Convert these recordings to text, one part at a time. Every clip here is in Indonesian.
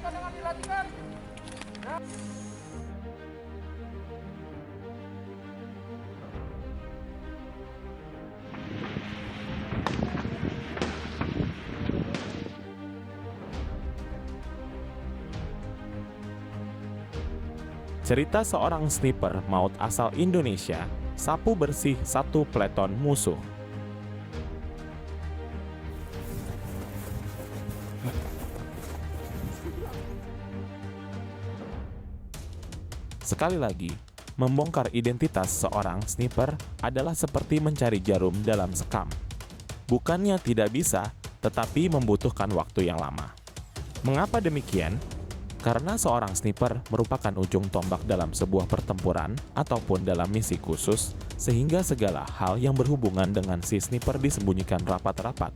dengan dilatihkan. Ya. Cerita seorang sniper maut asal Indonesia sapu bersih satu peleton musuh. Sekali lagi, membongkar identitas seorang sniper adalah seperti mencari jarum dalam sekam. Bukannya tidak bisa, tetapi membutuhkan waktu yang lama. Mengapa demikian? Karena seorang sniper merupakan ujung tombak dalam sebuah pertempuran ataupun dalam misi khusus, sehingga segala hal yang berhubungan dengan si sniper disembunyikan rapat-rapat.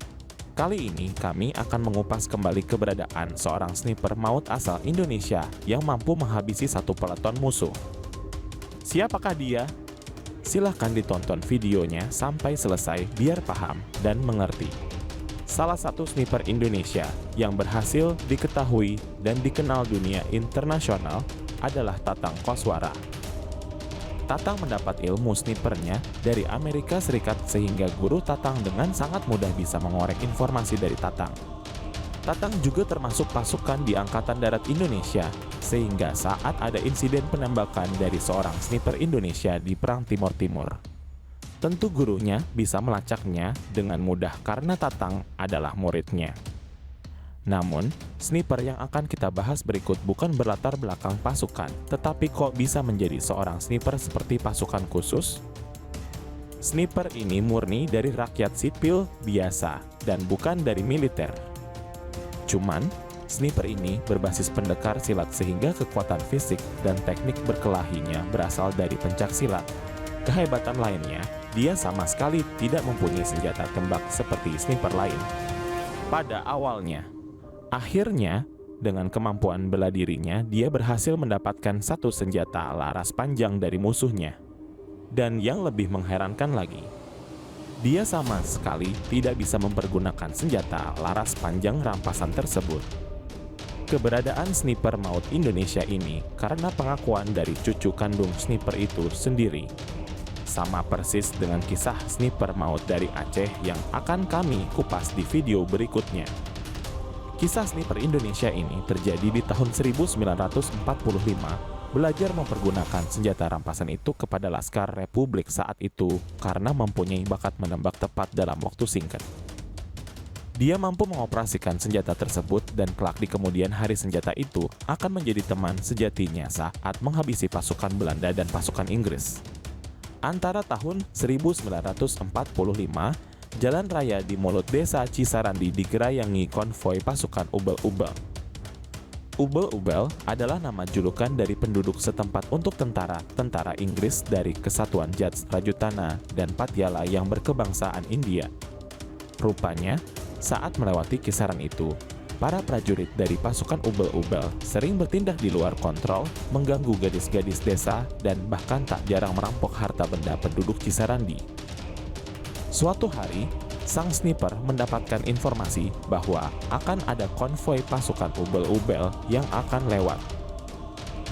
Kali ini kami akan mengupas kembali keberadaan seorang sniper maut asal Indonesia yang mampu menghabisi satu peleton musuh. Siapakah dia? Silahkan ditonton videonya sampai selesai biar paham dan mengerti. Salah satu sniper Indonesia yang berhasil diketahui dan dikenal dunia internasional adalah Tatang Koswara. Tatang mendapat ilmu snipernya dari Amerika Serikat sehingga guru Tatang dengan sangat mudah bisa mengorek informasi dari Tatang. Tatang juga termasuk pasukan di Angkatan Darat Indonesia sehingga saat ada insiden penembakan dari seorang sniper Indonesia di Perang Timur Timur, tentu gurunya bisa melacaknya dengan mudah karena Tatang adalah muridnya. Namun, sniper yang akan kita bahas berikut bukan berlatar belakang pasukan, tetapi kok bisa menjadi seorang sniper seperti pasukan khusus? Sniper ini murni dari rakyat sipil biasa dan bukan dari militer. Cuman, sniper ini berbasis pendekar silat sehingga kekuatan fisik dan teknik berkelahinya berasal dari pencak silat. Kehebatan lainnya, dia sama sekali tidak mempunyai senjata tembak seperti sniper lain. Pada awalnya, akhirnya, dengan kemampuan bela dirinya, dia berhasil mendapatkan satu senjata laras panjang dari musuhnya. Dan yang lebih mengherankan lagi, dia sama sekali tidak bisa mempergunakan senjata laras panjang rampasan tersebut. Keberadaan sniper maut Indonesia ini karena pengakuan dari cucu kandung sniper itu sendiri. Sama persis dengan kisah sniper maut dari Aceh yang akan kami kupas di video berikutnya. Kisah sniper Indonesia ini terjadi di tahun 1945, belajar mempergunakan senjata rampasan itu kepada Laskar Republik saat itu karena mempunyai bakat menembak tepat dalam waktu singkat. Dia mampu mengoperasikan senjata tersebut dan kelak di kemudian hari senjata itu akan menjadi teman sejatinya saat menghabisi pasukan Belanda dan pasukan Inggris. Antara tahun 1945, jalan raya di mulut desa Cisarandi digerayangi konvoi pasukan Ubel-Ubel. Ubel-Ubel adalah nama julukan dari penduduk setempat untuk tentara Inggris dari Kesatuan Jats Rajutana dan Patiala yang berkebangsaan India. Rupanya, saat melewati kisaran itu, para prajurit dari pasukan Ubel-Ubel sering bertindak di luar kontrol, mengganggu gadis-gadis desa, dan bahkan tak jarang merampok harta benda penduduk Cisarandi. Suatu hari, sang sniper mendapatkan informasi bahwa akan ada konvoi pasukan Ubel-Ubel yang akan lewat.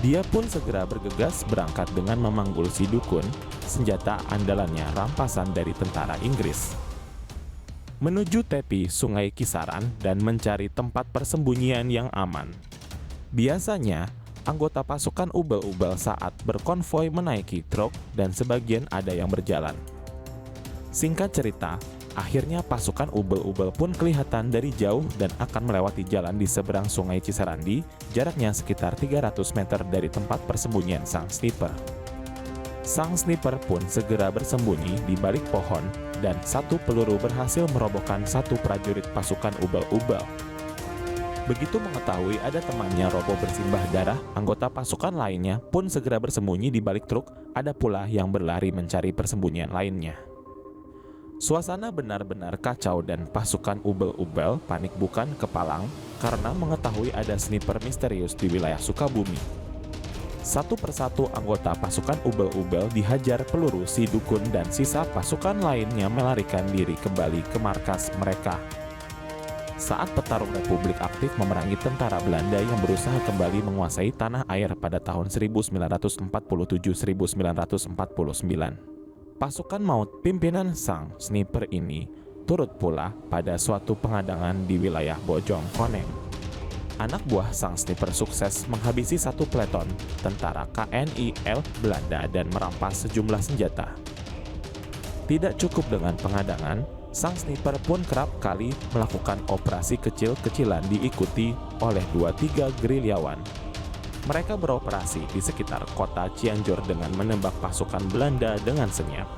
Dia pun segera bergegas berangkat dengan memanggul si dukun, senjata andalannya rampasan dari tentara Inggris, menuju tepi Sungai Kisaran dan mencari tempat persembunyian yang aman. Biasanya, anggota pasukan Ubel-Ubel saat berkonvoi menaiki truk dan sebagian ada yang berjalan. Singkat cerita, akhirnya pasukan Ubel-Ubel pun kelihatan dari jauh dan akan melewati jalan di seberang Sungai Cisarandi, jaraknya sekitar 300 meter dari tempat persembunyian sang sniper. Sang sniper pun segera bersembunyi di balik pohon dan satu peluru berhasil merobohkan satu prajurit pasukan Ubel-Ubel. Begitu mengetahui ada temannya roboh bersimbah darah, anggota pasukan lainnya pun segera bersembunyi di balik truk, ada pula yang berlari mencari persembunyian lainnya. Suasana benar-benar kacau dan pasukan Ubel-Ubel panik bukan kepalang karena mengetahui ada sniper misterius di wilayah Sukabumi. Satu persatu anggota pasukan Ubel-Ubel dihajar peluru si dukun dan sisa pasukan lainnya melarikan diri kembali ke markas mereka. saat petarung Republik aktif memerangi tentara Belanda yang berusaha kembali menguasai tanah air pada tahun 1947-1949. Pasukan maut pimpinan sang sniper ini turut pula pada suatu pengadangan di wilayah Bojong Koneng. Anak buah sang sniper sukses menghabisi satu peleton tentara KNIL Belanda dan merampas sejumlah senjata. Tidak cukup dengan pengadangan, sang sniper pun kerap kali melakukan operasi kecil-kecilan diikuti oleh 2-3 gerilyawan. Mereka beroperasi di sekitar kota Cianjur dengan menembak pasukan Belanda dengan senyap.